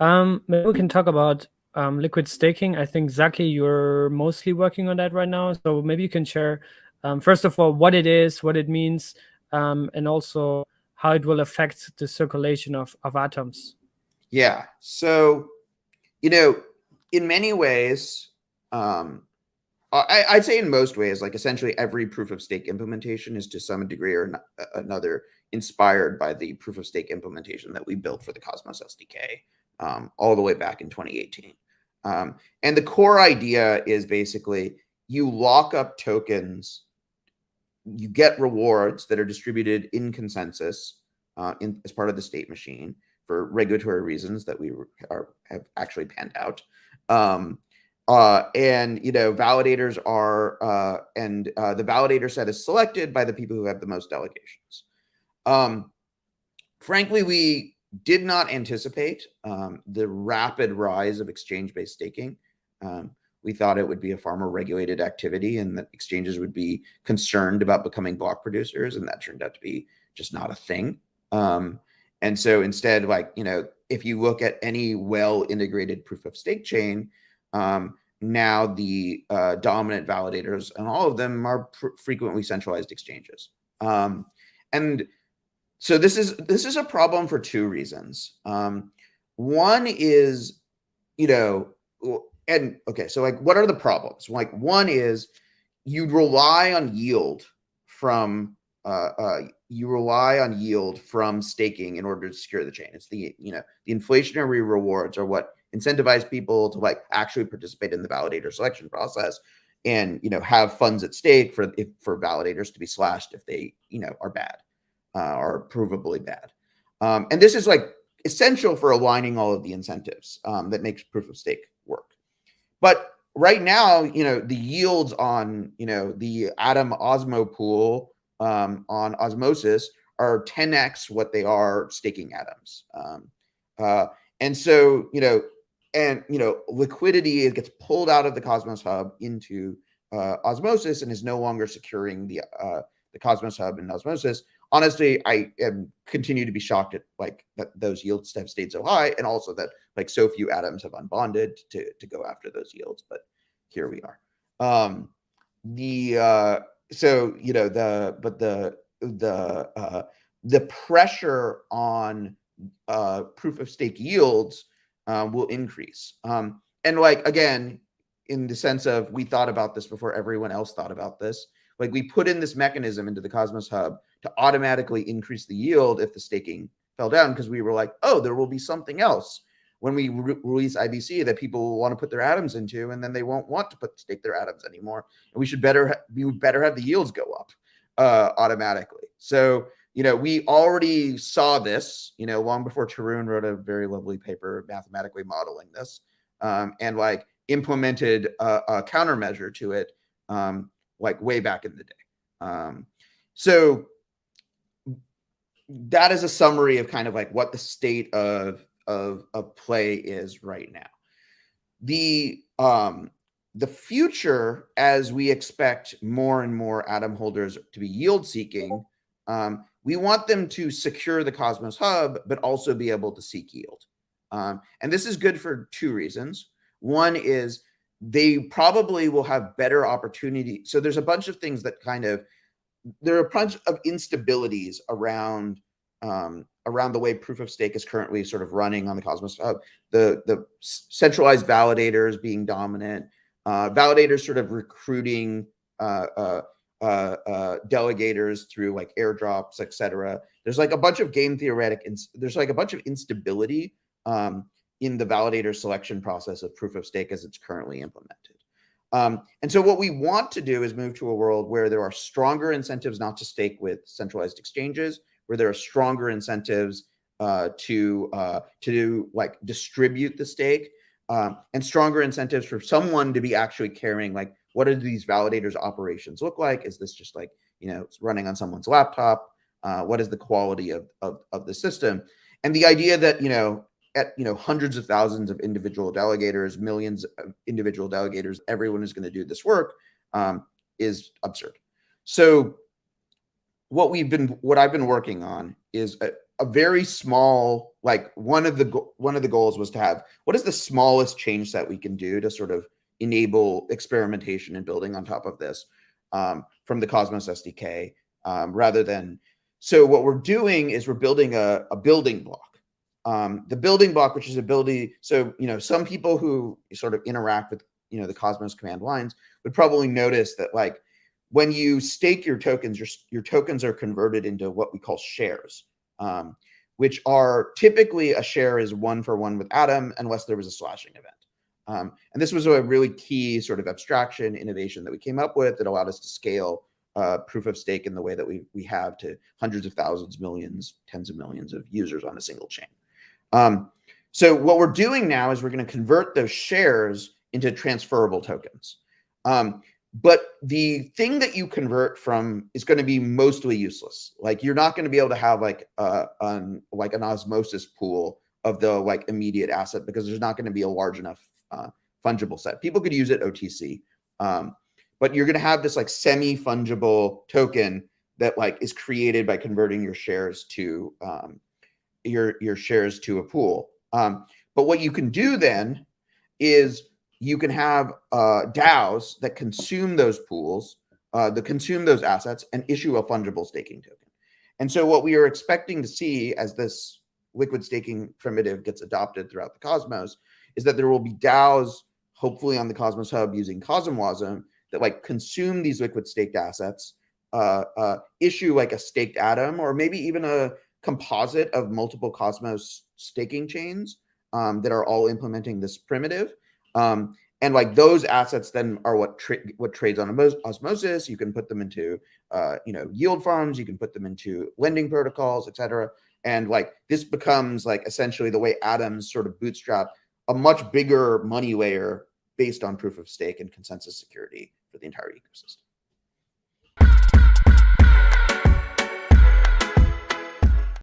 Maybe we can talk about liquid staking. I think, Zaki, you're mostly working on that right now. So maybe you can share, first of all, what it is, what it means, and also how it will affect the circulation of atoms. Yeah. So, in many ways, I'd say in most ways, like essentially every proof of stake implementation is to some degree or another inspired by the proof of stake implementation that we built for the CØSMOS SDK all the way back in 2018. And the core idea is basically you lock up tokens, you get rewards that are distributed in consensus as part of the state machine for regulatory reasons that we have actually panned out. And validators are the validator set is selected by the people who have the most delegations. Frankly, we did not anticipate the rapid rise of exchange-based staking. We thought it would be a far more regulated activity and that exchanges would be concerned about becoming block producers, and that turned out to be just not a thing. And so instead, if you look at any well-integrated proof of stake chain, now the dominant validators, and all of them are frequently centralized exchanges. And so this is a problem for two reasons. One is, so what are the problems? One is you rely on yield from staking in order to secure the chain. It's the inflationary rewards are what incentivize people to actually participate in the validator selection process and have funds at stake for validators to be slashed if they are bad or provably bad. And this is essential for aligning all of the incentives that makes proof of stake work. But right now, the yields on the Atom OSMO pool on osmosis are 10x what they are staking atoms. And so liquidity gets pulled out of the CØSMOS hub into osmosis and is no longer securing the CØSMOS hub and osmosis. Honestly, I continue to be shocked at that those yields have stayed so high, and also that so few atoms have unbonded to go after those yields. But here we are. The pressure on proof of stake yields will increase. And again, in the sense of we thought about this before everyone else thought about this. We put in this mechanism into the CØSMOS hub to automatically increase the yield if the staking fell down, because we were like, oh, there will be something else when we release IBC that people will want to put their atoms into, and then they won't want to stake their atoms anymore. And we would better have the yields go up automatically. So, we already saw this, long before Tarun wrote a very lovely paper mathematically modeling this, and implemented a countermeasure to it, way back in the day. So that is a summary of kind of what the state of play is right now. The future, as we expect more and more atom holders to be yield seeking, we want them to secure the CØSMOS hub, but also be able to seek yield. And this is good for two reasons. One is they probably will have better opportunity. So there's a bunch of things that there are a bunch of instabilities around the way proof of stake is currently sort of running on the CØSMOS hub. The centralized validators being dominant, validators sort of recruiting delegators through airdrops, etc. There's a bunch of game theoretic, there's a bunch of instability in the validator selection process of proof of stake as it's currently implemented. And so what we want to do is move to a world where there are stronger incentives not to stake with centralized exchanges, where there are stronger incentives to distribute the stake, and stronger incentives for someone to be actually carrying what do these validators operations look like? Is this just it's running on someone's laptop? What is the quality of the system? And the idea that at hundreds of thousands of individual delegators, millions of individual delegators, everyone is going to do this work is absurd. So what I've been working on is a very small, like one of the goals was to have, what is the smallest change set we can do to sort of enable experimentation and building on top of this from the CØSMOS SDK rather than, so what we're doing is we're building a building block. The building block, which is ability, so, some people who sort of interact with, the CØSMOS command lines would probably notice that, like, when you stake your tokens, your tokens are converted into what we call shares, which are typically, a share is 1-for-1 with Atom unless there was a slashing event. And this was a really key sort of abstraction innovation that we came up with that allowed us to scale proof of stake in the way that we have to hundreds of thousands, millions, tens of millions of users on a single chain. So what we're doing now is we're going to convert those shares into transferable tokens. But the thing that you convert from is going to be mostly useless. Like, you're not going to be able to have like an osmosis pool of the like immediate asset because there's not going to be a large enough fungible set. People could use it OTC, but you're going to have this like semi-fungible token that like is created by converting your shares to your shares to a pool. But what you can do then is you can have DAOs that consume those pools, that consume those assets, and issue a fungible staking token. And so what we are expecting to see as this liquid staking primitive gets adopted throughout the CØSMOS is that there will be DAOs, hopefully on the CØSMOS hub using CosmWasm, that like consume these liquid staked assets, issue like a staked atom, or maybe even a composite of multiple CØSMOS staking chains that are all implementing this primitive. And like those assets then are what trades on osmosis. You can put them into yield farms, you can put them into lending protocols, etc. And like this becomes like essentially the way atoms sort of bootstrap a much bigger money layer based on proof of stake and consensus security for the entire ecosystem.